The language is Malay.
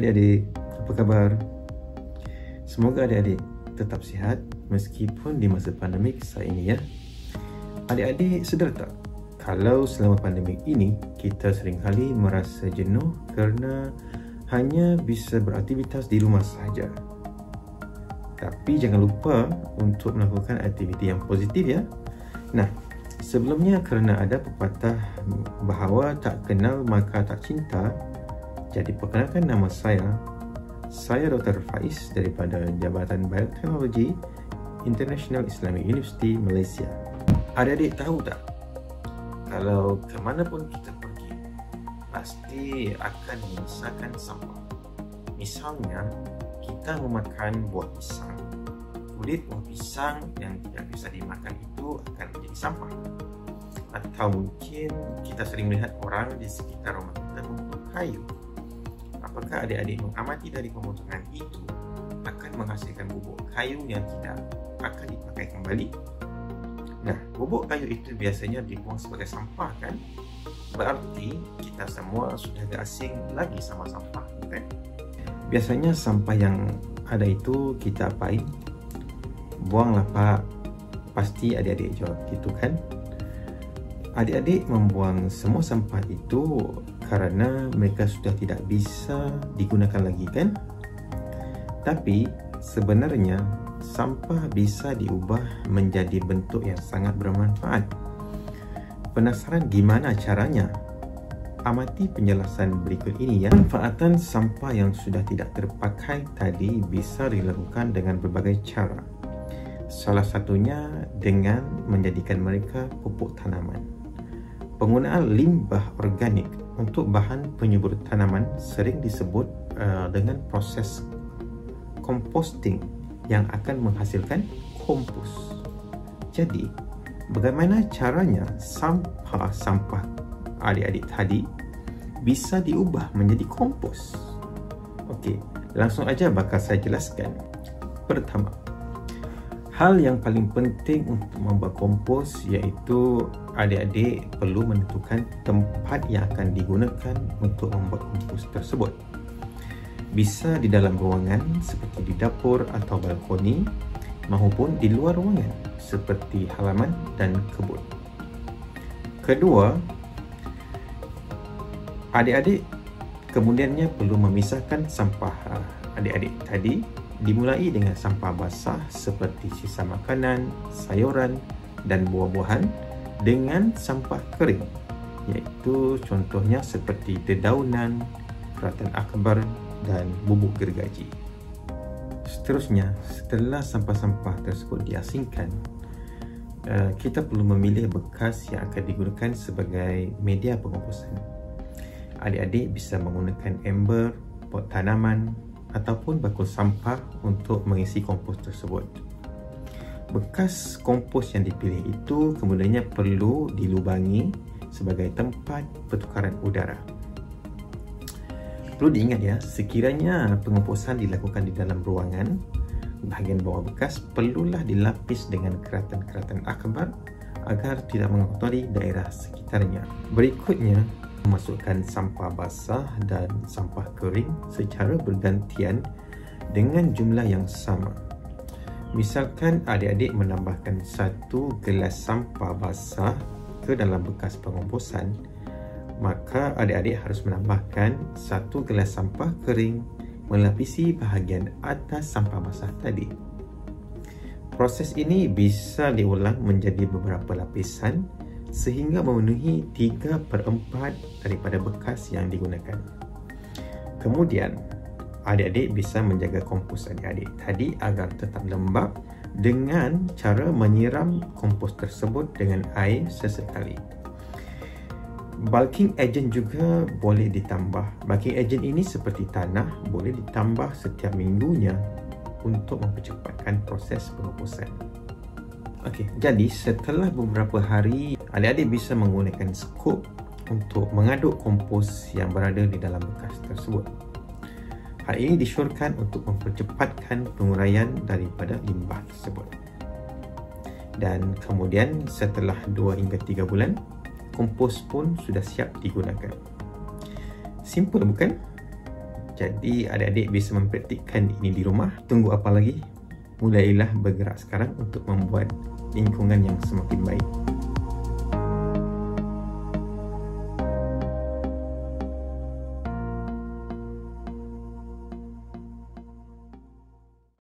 Hai adik-adik, apa kabar? Semoga adik-adik tetap sihat meskipun di masa pandemik saat ini ya. Adik-adik sedar tak? Kalau selama pandemik ini kita seringkali merasa jenuh kerana hanya bisa beraktivitas di rumah sahaja. Tapi jangan lupa untuk melakukan aktiviti yang positif ya. Nah, sebelumnya kerana ada pepatah bahawa tak kenal maka tak cinta, jadi perkenalkan nama saya Dr. Faiz daripada Jabatan Bioteknologi International Islamic University Malaysia. Adik-adik tahu tak? Kalau ke mana pun kita pergi, pasti akan menyisakan sampah. Misalnya, kita memakan buah pisang. Kulit buah pisang yang tidak bisa dimakan itu akan menjadi sampah. Atau mungkin kita sering melihat orang di sekitar rumah kita memotong kayu. Apakah adik-adik mengamati dari pemotongan itu akan menghasilkan bubuk kayu yang tidak akan dipakai kembali? Nah, bubuk kayu itu biasanya dibuang sebagai sampah kan? Berarti kita semua sudah tak asing lagi sama sampah, bukan? Biasanya sampah yang ada itu kita apain? Buanglah pak. Pasti adik-adik jawab gitu kan? Adik-adik membuang semua sampah itu kerana mereka sudah tidak bisa digunakan lagi kan? Tapi sebenarnya sampah bisa diubah menjadi bentuk yang sangat bermanfaat. Penasaran gimana caranya? Amati penjelasan berikut ini ya. Pemanfaatan sampah yang sudah tidak terpakai tadi bisa dilakukan dengan berbagai cara. Salah satunya dengan menjadikan mereka pupuk tanaman. Penggunaan limbah organik untuk bahan penyubur tanaman sering disebut dengan proses composting yang akan menghasilkan kompos. Jadi, bagaimana caranya sampah-sampah adik-adik tadi bisa diubah menjadi kompos? Okey, langsung aja bakal saya jelaskan. Pertama, hal yang paling penting untuk membuat kompos iaitu adik-adik perlu menentukan tempat yang akan digunakan untuk membuat kompos tersebut. Bisa di dalam ruangan seperti di dapur atau balkoni maupun di luar ruangan seperti halaman dan kebun. Kedua, adik-adik kemudiannya perlu memisahkan sampah adik-adik tadi, dimulai dengan sampah basah seperti sisa makanan, sayuran dan buah-buahan dengan sampah kering, iaitu contohnya seperti dedaunan, keratan akbar dan bubuk gergaji. Seterusnya, setelah sampah-sampah tersebut diasingkan, kita perlu memilih bekas yang akan digunakan sebagai media pengomposan. Adik-adik bisa menggunakan ember, pot tanaman ataupun bakul sampah untuk mengisi kompos tersebut. Bekas kompos yang dipilih itu kemudiannya perlu dilubangi sebagai tempat pertukaran udara. Perlu diingat ya, sekiranya pengomposan dilakukan di dalam ruangan, bahagian bawah bekas perlulah dilapis dengan keratan-keratan akbar agar tidak mengotori daerah sekitarnya. Berikutnya, memasukkan sampah basah dan sampah kering secara bergantian dengan jumlah yang sama. Misalkan adik-adik menambahkan 1 gelas sampah basah ke dalam bekas pengomposan, maka adik-adik harus menambahkan 1 gelas sampah kering melapisi bahagian atas sampah basah tadi. Proses ini bisa diulang menjadi beberapa lapisan sehingga memenuhi 3/4 daripada bekas yang digunakan. Kemudian, adik-adik bisa menjaga kompos adik-adik tadi agar tetap lembap dengan cara menyiram kompos tersebut dengan air sesekali. Bulking agent juga boleh ditambah. Bulking agent ini seperti tanah, boleh ditambah setiap minggunya untuk mempercepatkan proses pengomposan. Okey, jadi setelah beberapa hari, adik-adik bisa menggunakan skop untuk mengaduk kompos yang berada di dalam bekas tersebut. Hal ini disyorkan untuk mempercepatkan penguraian daripada limbah tersebut. Dan kemudian setelah 2 hingga 3 bulan, kompos pun sudah siap digunakan. Simple bukan? Jadi adik-adik bisa mempraktikkan ini di rumah. Tunggu apa lagi? Mulailah bergerak sekarang untuk membuat lingkungan yang semakin baik.